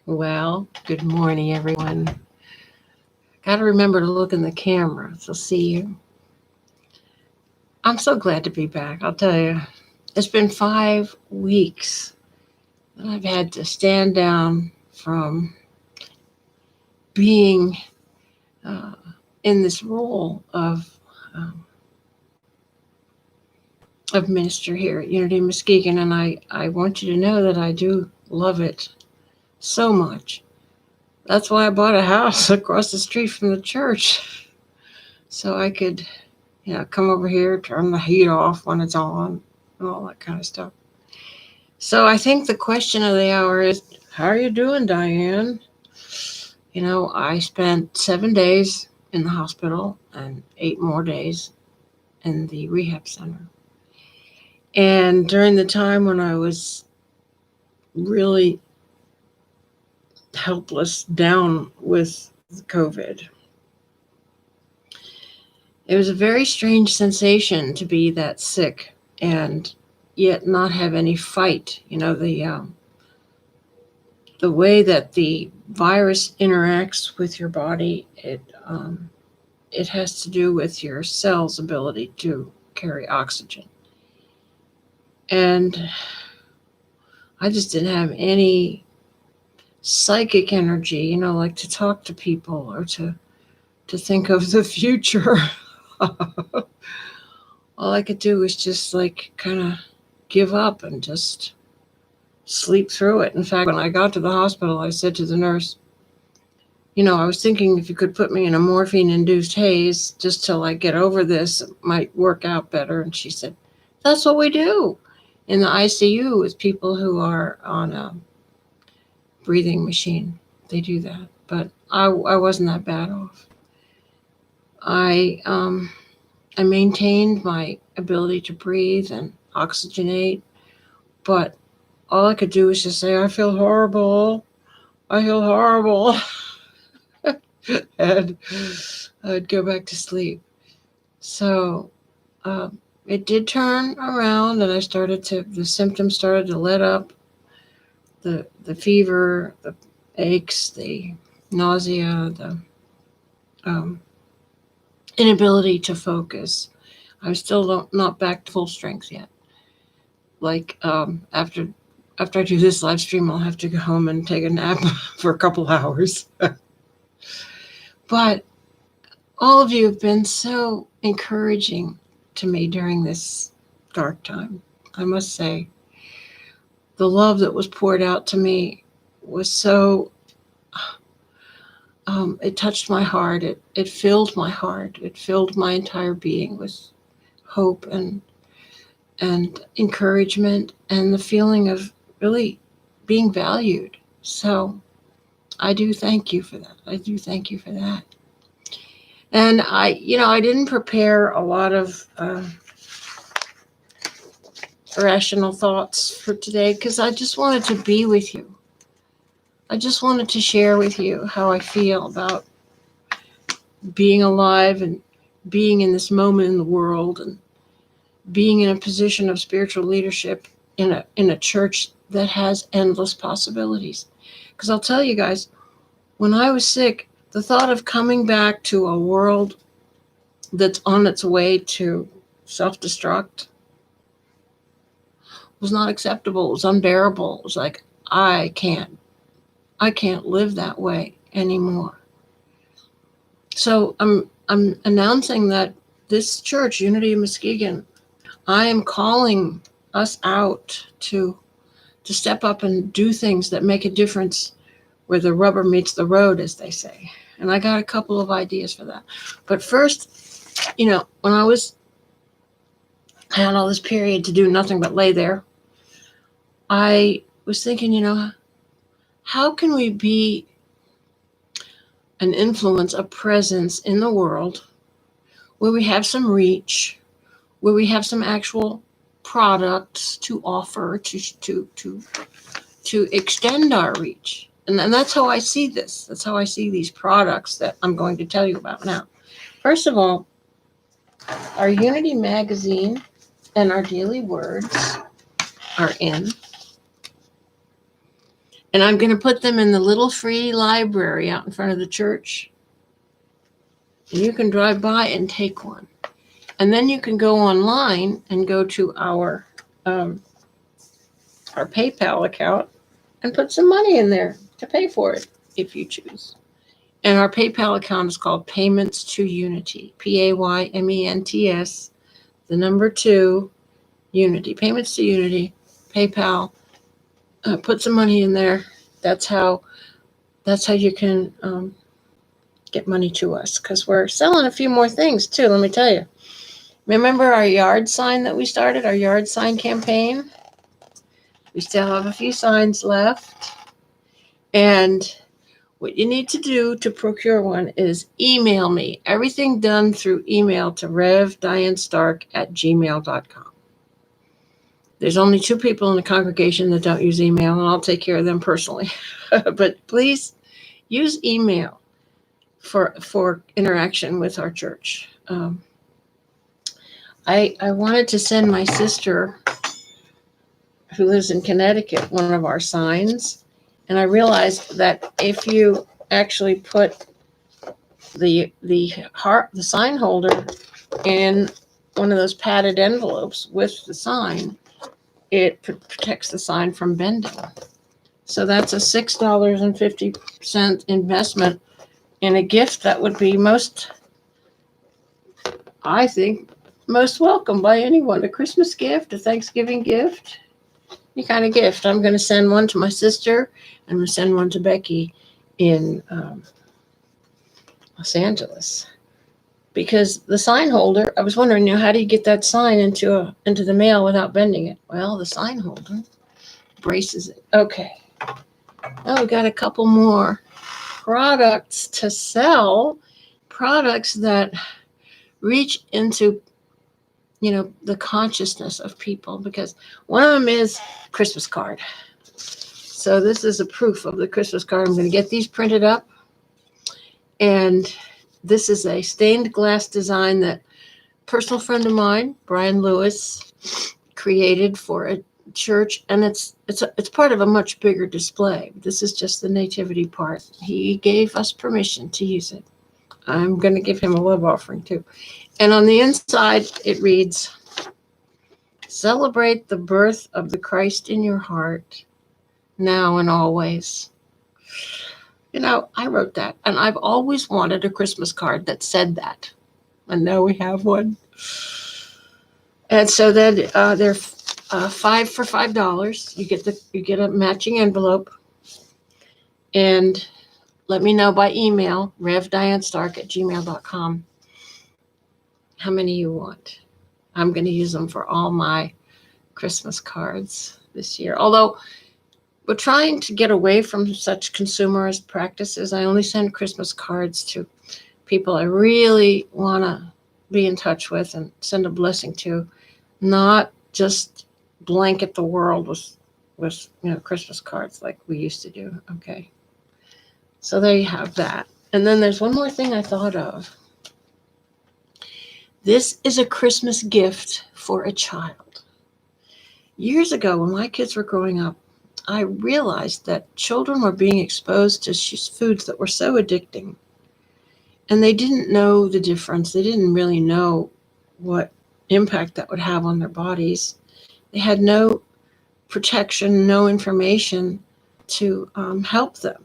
Well, good morning, everyone. Got to remember to look in the camera, so see you. I'm so glad to be back. I'll tell you, it's been 5 weeks that I've had to stand down from being uh, in this role um, of minister here at Unity Muskegon, and I want you to know that I do love it so much. That's why I bought a house across the street from the church so I could come over here, turn the heat off when it's on, and all that kind of stuff. So I think the question of the hour is, how are you doing, Diane? I spent 7 days in the hospital and 8 more days in the rehab center. And during the time when I was really helpless, down with COVID, it was a very strange sensation to be that sick and yet not have any fight. The way that the virus interacts with your body, it has to do with your cells' ability to carry oxygen. And I just didn't have any psychic energy, like to talk to people or to think of the future. All I could do was just like kind of give up and just sleep through it. In fact, when I got to the hospital, I said to the nurse, I was thinking if you could put me in a morphine induced haze just till I get over this, it might work out better. And she said, that's what we do in the ICU with people who are on a breathing machine. They do that. But I wasn't that bad off. I maintained my ability to breathe and oxygenate, but all I could do was just say, I feel horrible. I feel horrible. And I'd go back to sleep. So it did turn around, and the symptoms started to let up. The fever, the aches, the nausea, the um, inability to focus. I'm still not back to full strength yet. Like after I do this live stream, I'll have to go home and take a nap for a couple hours. But all of you have been so encouraging to me during this dark time. I must say, the love that was poured out to me was so, it touched my heart. It filled my heart. It filled my entire being with hope and encouragement and the feeling of really being valued. So I do thank you for that. I do thank you for that. And I didn't prepare a lot of irrational thoughts for today because I just wanted to be with you. I just wanted to share with you how I feel about being alive and being in this moment in the world and being in a position of spiritual leadership in a church that has endless possibilities. Because I'll tell you guys, when I was sick, the thought of coming back to a world that's on its way to self-destruct was not acceptable. It was unbearable. It was like, I can't live that way anymore. So I'm announcing that this church, Unity of Muskegon, I am calling us out to step up and do things that make a difference where the rubber meets the road, as they say. And I got a couple of ideas for that. But first, when I had all this period to do nothing but lay there, I was thinking, how can we be an influence, a presence in the world where we have some reach, where we have some actual products to offer to extend our reach. And that's how I see this. That's how I see these products that I'm going to tell you about now. First of all, our Unity magazine and our daily words are in. And I'm going to put them in the little free library out in front of the church. And you can drive by and take one. And then you can go online and go to our PayPal account and put some money in there to pay for it if you choose. And our PayPal account is called Payments to Unity, PAYMENTS, the number 2, Unity, Payments to Unity, PayPal. Put some money in there. That's how you can get money to us, because we're selling a few more things too. Let me tell you. Remember our yard sign that we started, our yard sign campaign? We still have a few signs left. And what you need to do to procure one is email me. Everything done through email to revdianestark@gmail.com. There's only 2 people in the congregation that don't use email, and I'll take care of them personally. But please use email for interaction with our church. I wanted to send my sister, who lives in Connecticut, one of our signs, and I realized that if you actually put the sign holder in one of those padded envelopes with the sign, it protects the sign from bending. So that's a $6.50 investment in a gift that would be I think, most welcome by anyone. A Christmas gift, a Thanksgiving gift, any kind of gift. I'm going to send one to my sister. I'm going to send one to Becky in Los Angeles. Because the sign holder, I was wondering, how do you get that sign into the mail without bending it? Well, the sign holder braces it. Okay. Now we've got a couple more products to sell. Products that reach into the consciousness of people, because one of them is Christmas card. So this is a proof of the Christmas card. I'm going to get these printed up, and this is a stained glass design that a personal friend of mine, Brian Lewis, created for a church, and it's part of a much bigger display. This is just the nativity part. He gave us permission to use it. I'm going to give him a love offering too. And on the inside, it reads, "Celebrate the birth of the Christ in your heart, now and always." I wrote that, and I've always wanted a Christmas card that said that. And now we have one. And so then they're 5 for $5. You get a matching envelope. And let me know by email, revdianestark@gmail.com, how many you want. I'm going to use them for all my Christmas cards this year. Although we're trying to get away from such consumerist practices. I only send Christmas cards to people I really want to be in touch with and send a blessing to, not just blanket the world with Christmas cards like we used to do. Okay. So there you have that. And then there's one more thing I thought of. This is a Christmas gift for a child. Years ago, when my kids were growing up, I realized that children were being exposed to foods that were so addicting. And they didn't know the difference. They didn't really know what impact that would have on their bodies. They had no protection, no information to help them.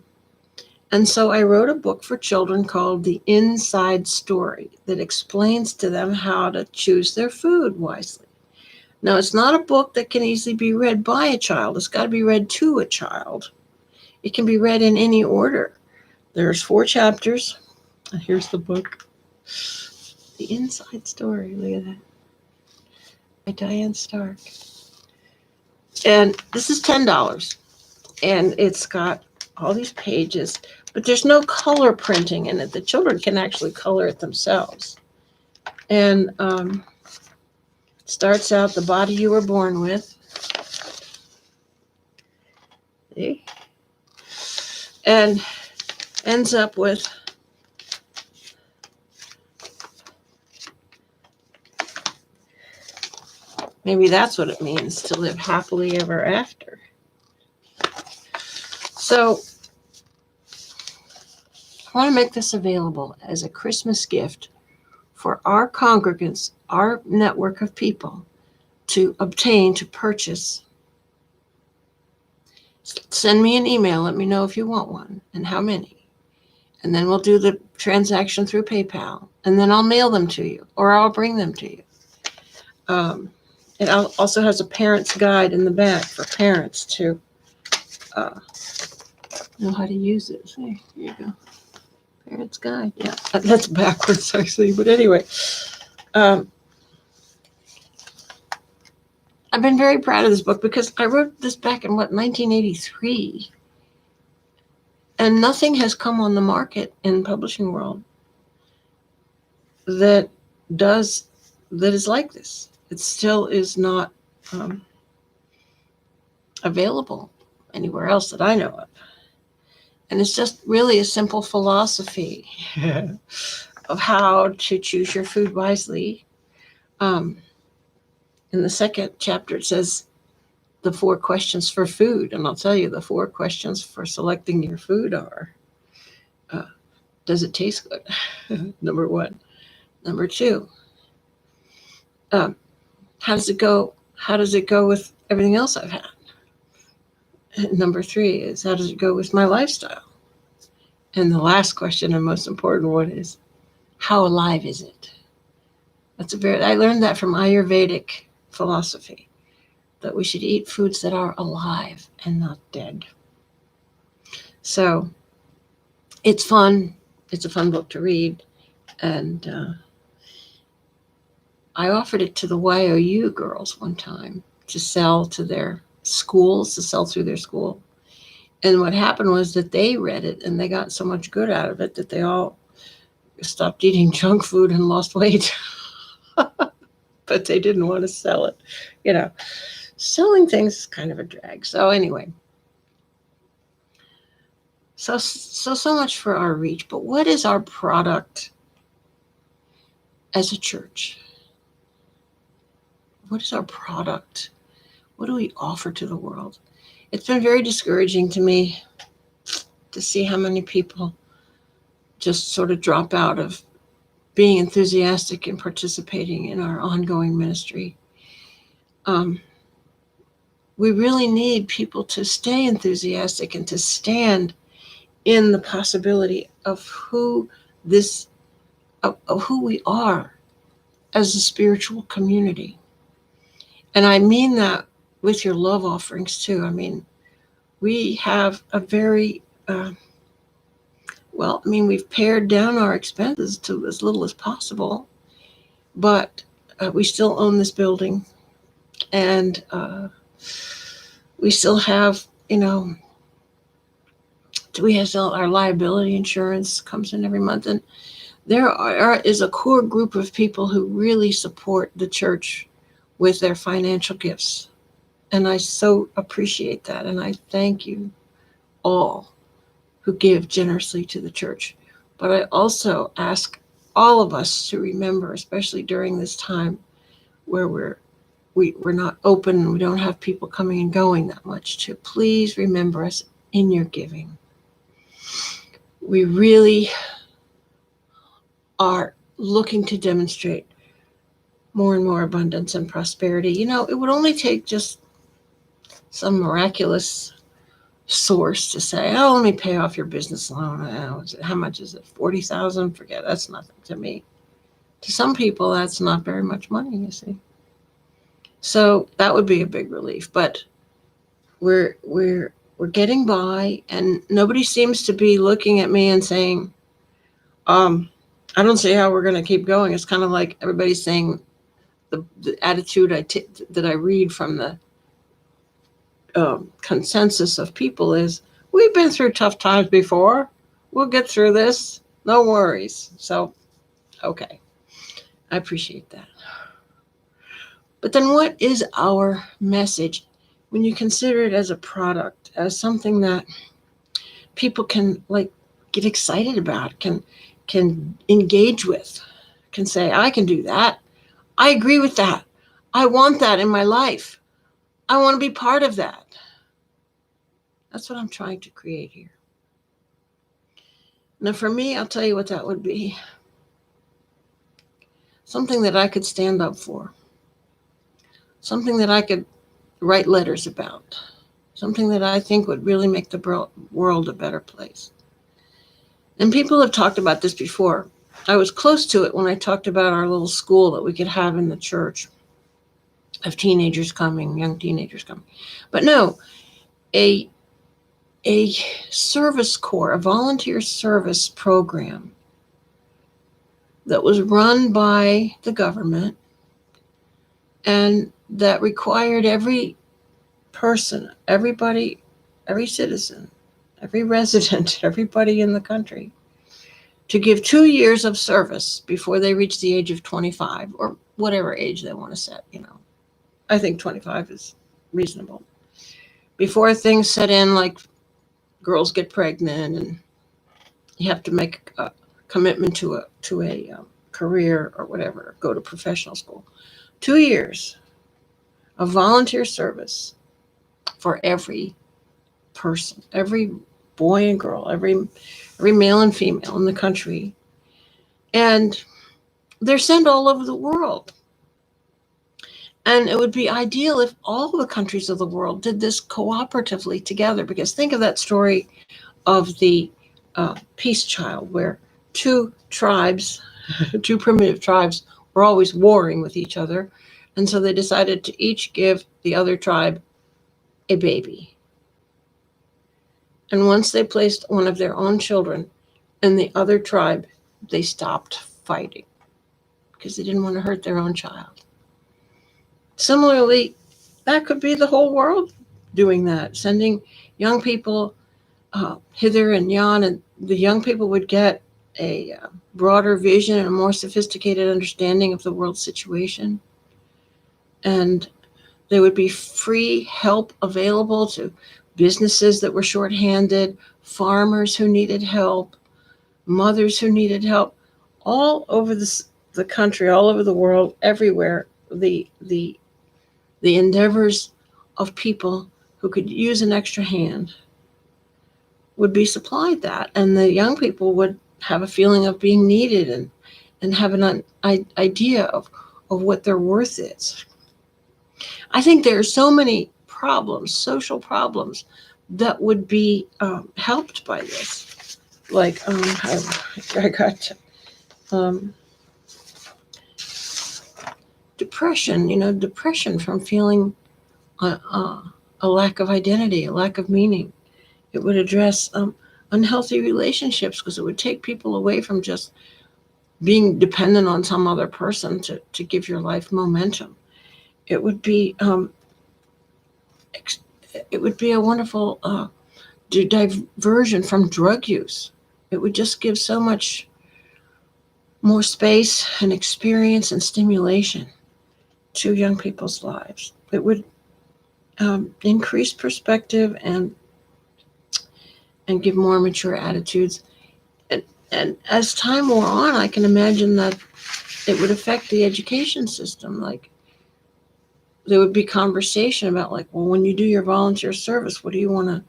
And so I wrote a book for children called The Inside Story that explains to them how to choose their food wisely. Now, it's not a book that can easily be read by a child. It's got to be read to a child. It can be read in any order. There's 4 chapters. And here's the book. The Inside Story. Look at that. By Diane Stark. And this is $10. And it's got all these pages, but there's no color printing in it. The children can actually color it themselves. And it starts out the body you were born with. See? And ends up with maybe that's what it means to live happily ever after. So I want to make this available as a Christmas gift for our congregants, our network of people, to obtain, to purchase. Send me an email. Let me know if you want one and how many. And then we'll do the transaction through PayPal. And then I'll mail them to you, or I'll bring them to you. It also has a parent's guide in the back for parents to know how to use it. See, here you go. Parent's guide. Yeah, that's backwards, actually. But anyway, I've been very proud of this book because I wrote this back in, 1983. And nothing has come on the market in the publishing world that is like this. It still is not available anywhere else that I know of. And it's just really a simple philosophy of how to choose your food wisely. In the second chapter, it says the 4 questions for food. And I'll tell you, the 4 questions for selecting your food are, does it taste good? Number 1. Number 2, how does it go? How does it go with everything else I've had? And number 3 is, how does it go with my lifestyle? And the last question, and most important one, is, how alive is it? I learned that from Ayurvedic philosophy, that we should eat foods that are alive and not dead. So it's fun. It's a fun book to read. And I offered it to the YOU girls one time to sell to their schools, to sell through their school. And what happened was that they read it and they got so much good out of it that they all stopped eating junk food and lost weight. But they didn't want to sell it. Selling things is kind of a drag. So anyway, so much for our reach. But what is our product as a church? What is our product? What do we offer to the world? It's been very discouraging to me to see how many people just sort of drop out of being enthusiastic and participating in our ongoing ministry. We really need people to stay enthusiastic and to stand in the possibility of who we are as a spiritual community. And I mean that with your love offerings too. I mean, we have a very, we've pared down our expenses to as little as possible, but we still own this building, and we still have, our liability insurance comes in every month, and there is a core group of people who really support the church with their financial gifts. And I so appreciate that. And I thank you all who give generously to the church. But I also ask all of us to remember, especially during this time where we're not open and we don't have people coming and going that much, to please remember us in your giving. We really are looking to demonstrate more and more abundance and prosperity. It would only take just some miraculous source to say, oh, let me pay off your business loan. How much is it? $40,000? Forget it. That's nothing to me. To some people, that's not very much money, you see. So that would be a big relief. But we're getting by, and nobody seems to be looking at me and saying, I don't see how we're going to keep going. It's kind of like everybody's saying the attitude that I read from the consensus of people is, we've been through tough times before. We'll get through this. No worries. So, okay. I appreciate that. But then what is our message when you consider it as a product, as something that people can get excited about, can engage with, can say, I can do that. I agree with that. I want that in my life. I want to be part of that. That's what I'm trying to create here. Now, for me, I'll tell you what that would be. Something that I could stand up for. Something that I could write letters about. Something that I think would really make the world a better place. And people have talked about this before. I was close to it when I talked about our little school that we could have in the church of teenagers coming, young teenagers coming. But no, a service corps, a volunteer service program that was run by the government and that required every person, everybody, every citizen, every resident, everybody in the country to give 2 years of service before they reach the age of 25 or whatever age they want to set, I think 25 is reasonable. Before things set in like girls get pregnant and you have to make a commitment to a career or whatever, go to professional school. 2 years of volunteer service for every person, every boy and girl, every male and female in the country. And they're sent all over the world. And it would be ideal if all the countries of the world did this cooperatively together, because think of that story of the Peace Child, where two primitive tribes were always warring with each other. And so they decided to each give the other tribe a baby. And once they placed one of their own children in the other tribe, they stopped fighting because they didn't want to hurt their own child. Similarly, that could be the whole world doing that, sending young people hither and yon, and the young people would get a broader vision and a more sophisticated understanding of the world situation. And there would be free help available to businesses that were shorthanded, farmers who needed help, mothers who needed help, all over the country, all over the world, everywhere. The endeavors of people who could use an extra hand would be supplied that, and the young people would have a feeling of being needed and have an idea of what their worth is. I think there are so many problems, social problems, that would be helped by this. Like I got depression, depression from feeling a lack of identity, a lack of meaning. It would address unhealthy relationships because it would take people away from just being dependent on some other person to give your life momentum. It would be a wonderful diversion from drug use. It would just give so much more space and experience and stimulation to young people's lives. It would increase perspective and give more mature attitudes. And as time wore on, I can imagine that it would affect the education system. Like, there would be conversation about, like, well, when you do your volunteer service, what do you want to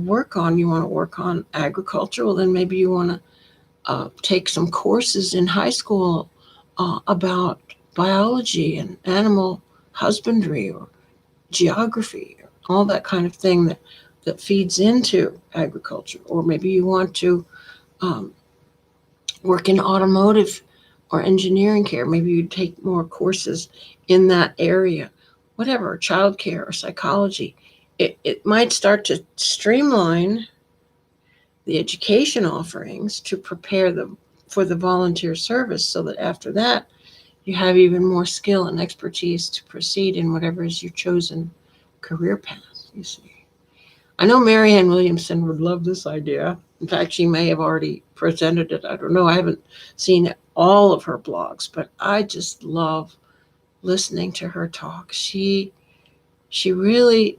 work on? You want to work on agriculture? Well, then maybe you want to take some courses in high school about biology and animal husbandry or geography, or all that kind of thing that feeds into agriculture. Or maybe you want to work in automotive or engineering care. Maybe you'd take more courses in that area, whatever, childcare or psychology. It might start to streamline the education offerings to prepare them for the volunteer service, so that after that, you have even more skill and expertise to proceed in whatever is your chosen career path, you see. I know Marianne Williamson would love this idea. In fact, she may have already presented it. I don't know. I haven't seen all of her blogs, but I just love listening to her talk. She really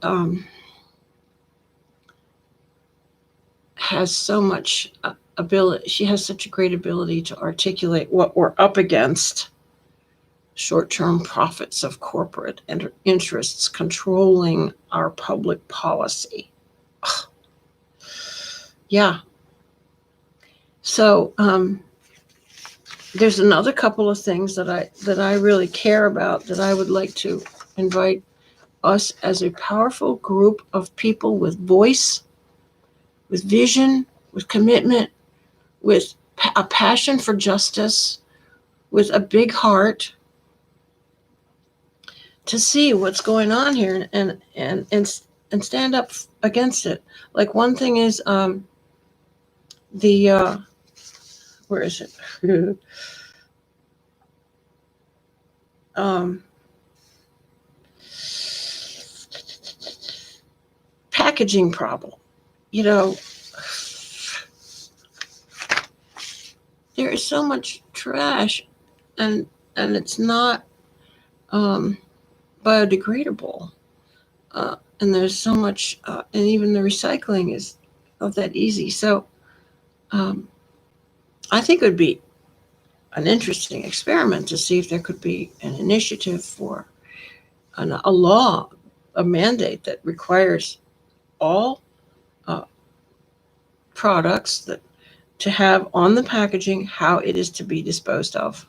has so much ability. She has such a great ability to articulate what we're up against. Short-term profits of corporate interests controlling our public policy. Yeah. So there's another couple of things that I really care about that I would like to invite us as a powerful group of people with voice, with vision, with commitment, with a passion for justice, with a big heart, to see what's going on here and stand up against it. Like one thing is the where is it? um, Packaging problem. You know, there is so much trash, and it's not biodegradable, and there's so much, and even the recycling is not that easy. So um, I think it would be an interesting experiment to see if there could be an initiative for a law, a mandate that requires all uh, products that to have on the packaging how it is to be disposed of,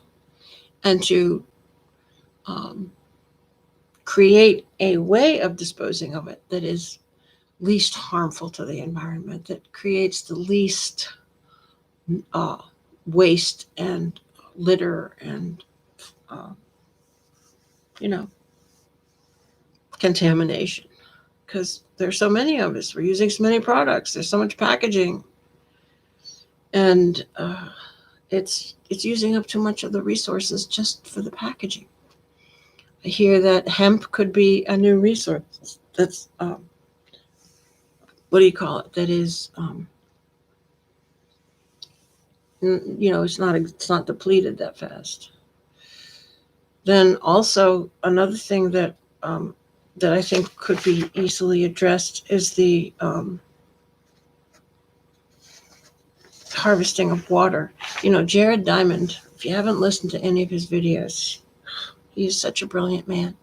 and to um, create a way of disposing of it that is least harmful to the environment, that creates the least uh, waste and litter and uh, you know, contamination. Because there's so many of us, we're using so many products, there's so much packaging, and it's using up too much of the resources just for the packaging. I hear that hemp could be a new resource that's what do you call it, that is it's not depleted that fast. Then also another thing that I think could be easily addressed is the harvesting of water. Jared Diamond, if you haven't listened to any of his videos, he's such a brilliant man.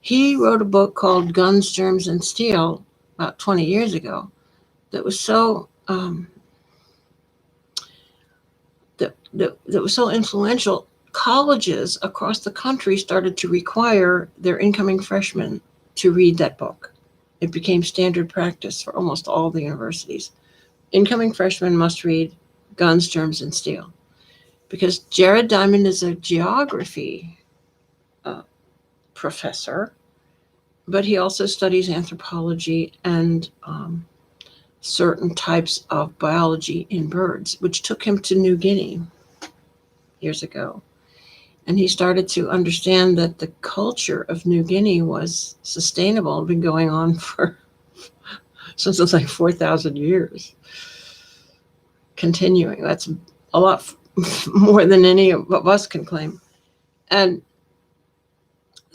He wrote a book called Guns, Germs, and Steel about 20 years ago that was so that was so influential. Colleges across the country started to require their incoming freshmen to read that book. It became standard practice for almost all the universities. Incoming freshmen must read Guns, Germs, and Steel, because Jared Diamond is a geography professor, but he also studies anthropology and certain types of biology in birds, which took him to New Guinea years ago. And he started to understand that the culture of New Guinea was sustainable, had been going on for since it's like 4,000 years. Continuing. That's a lot more than any of us can claim. And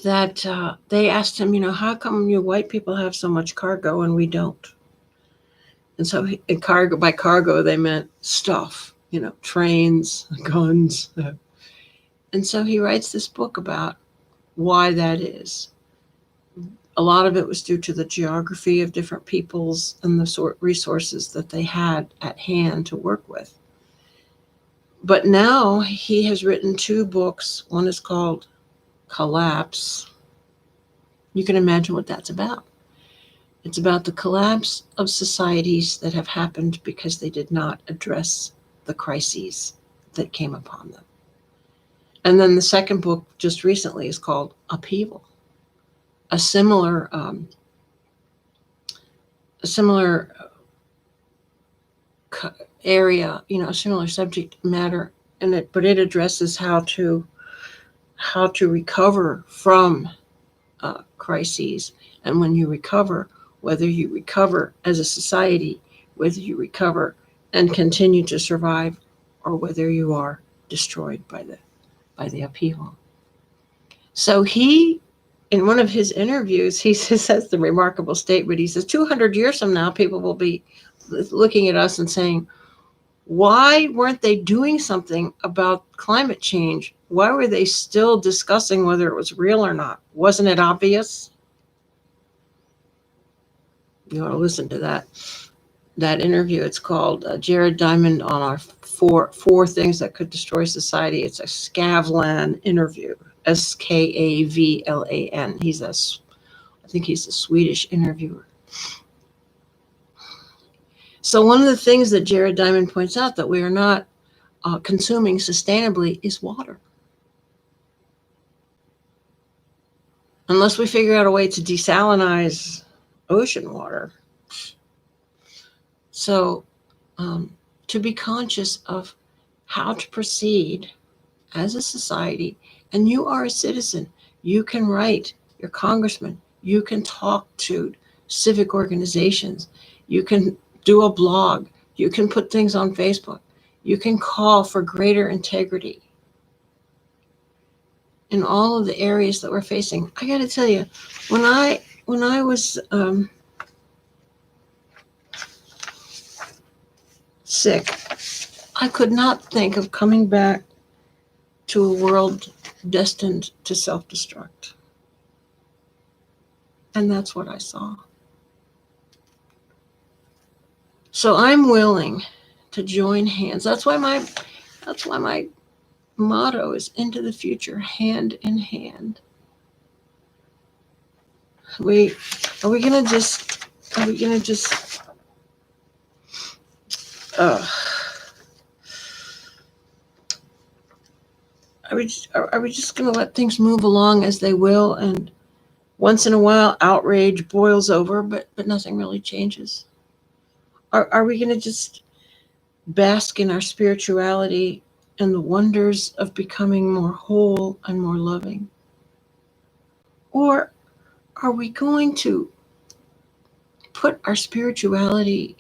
that they asked him, how come you white people have so much cargo and we don't? And so by cargo, they meant stuff, trains, guns. And so he writes this book about why that is. A lot of it was due to the geography of different peoples and the sort resources that they had at hand to work with. But now he has written 2 books. One is called Collapse. You can imagine what that's about. It's about the collapse of societies that have happened because they did not address the crises that came upon them. And then the second book just recently is called Upheaval. A similar area, a similar subject matter in it, but it addresses how to recover from crises. And when you recover, whether you recover as a society, whether you recover and continue to survive, or whether you are destroyed by the upheaval. So he, in one of his interviews, he says the remarkable statement. He says, 200 years from now, people will be looking at us and saying, why weren't they doing something about climate change? Why were they still discussing whether it was real or not? Wasn't it obvious? You ought to listen to that interview. It's called Jared Diamond on our four things that could destroy society. It's a Skavlan interview. Skavlan. I think he's a Swedish interviewer. So one of the things that Jared Diamond points out that we are not consuming sustainably is water. Unless we figure out a way to desalinize ocean water. So to be conscious of how to proceed as a society, and you are a citizen, you can write your congressman, you can talk to civic organizations, you can do a blog, you can put things on Facebook, you can call for greater integrity in all of the areas that we're facing. I got to tell you, when I was sick, I could not think of coming back to a world destined to self-destruct. And that's what I saw. So I'm willing to join hands. That's why my motto is into the future, hand in hand. Are we gonna just are we just gonna let things move along as they will, and once in a while outrage boils over, but nothing really changes? Are we gonna just bask in our spirituality and the wonders of becoming more whole and more loving? Or are we going to put our spirituality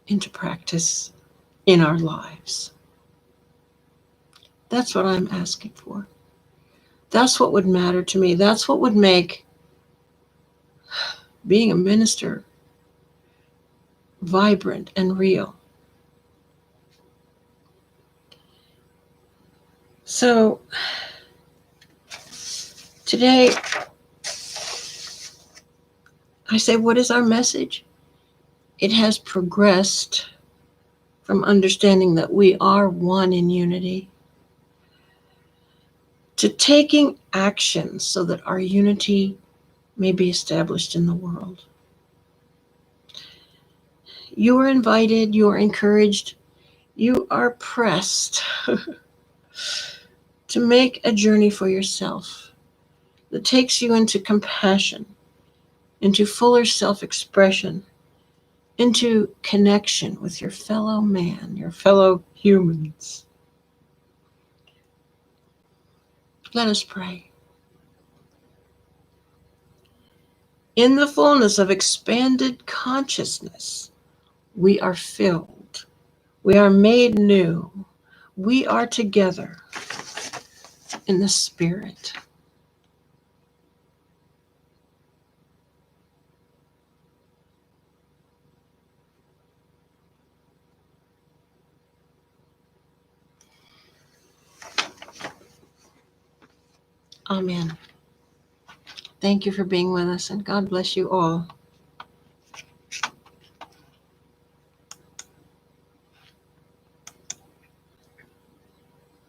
into practice in our lives? That's what I'm asking for. That's what would matter to me. That's what would make being a minister vibrant and real. So today, I say, what is our message? It has progressed from understanding that we are one in unity to taking action so that our unity may be established in the world. You are invited, you are encouraged, you are pressed to make a journey for yourself that takes you into compassion, into fuller self-expression, into connection with your fellow man, your fellow humans. Let us pray. In the fullness of expanded consciousness, we are filled. We are made new. We are together in the Spirit. Amen. Thank you for being with us, and God bless you all.